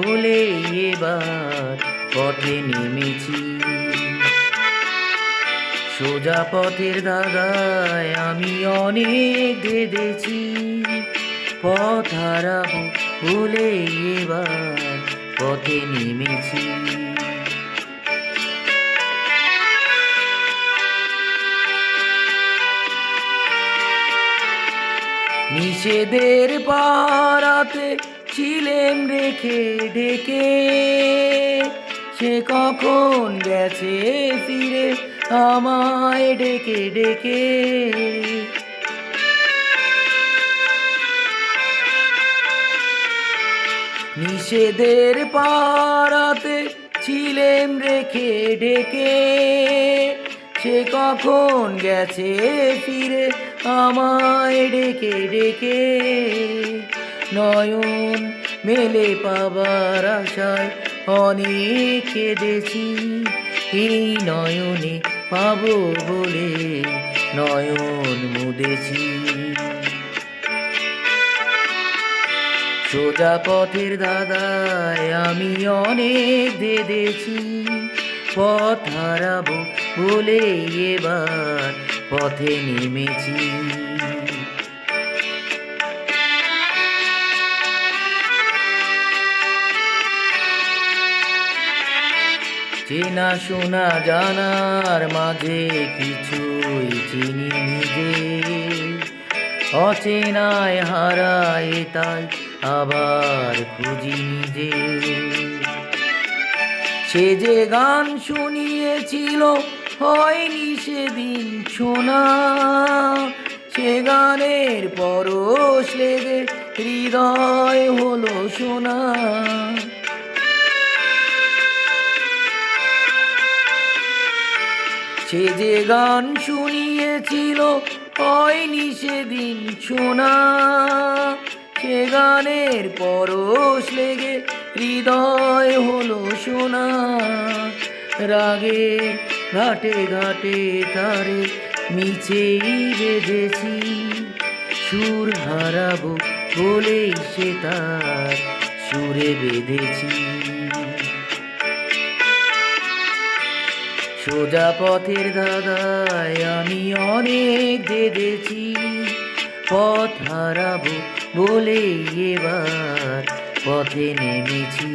বলে এবার পথে নেমেছি। সোজা পথের ধাঁধায় আমি অনেক ধেঁধেছি, পথ হারাবো বলে এবার পথে নেমেছি। নিষেধের পাড়াতে ছিলেম রেখে ডেকে, সে কখন গেছে ফিরে আমায় ডেকে ডেকে। নিষেধের পাড়াতে ছিলেম রেখে ডেকে, সে কখন গেছে ফিরে আমায় ডেকে ডেকে। নয়ন মেলে পাবার আশায় অনেক কেঁদেছি, এই নয়নে পাবো বলে নয়ন মুদেছি। সোজা পথের ধাঁধায় আমি অনেক ধেঁধেছি, পথ হারাবো বলে এবার পথে নেমেছি। চেনা শোনা জানার মাঝে কিছুই চিনি নিজে, অচেনায় হারায় তাই আবার খুঁজি নিজে। সে যে গান শুনিয়েছিল হয়নি সেদিন শোনা, সে গানের পরশ লেগে হৃদয় হলো শোনা। সে যে গান শুনিয়েছিল হয়নি সেদিন শোনা, সে গানের পরশ লেগে হৃদয় হলো শোনা। রাগে ঘাটে ঘাটে তারে মিছেই বেঁধেছি, সুর হারাবো বলেই সে তার সুরে বেঁধেছি। সোজা পথের ধাঁধায় আমি অনেক ধেঁধেছি, পথ হারাবো বলে এবার পথে নেমেছি।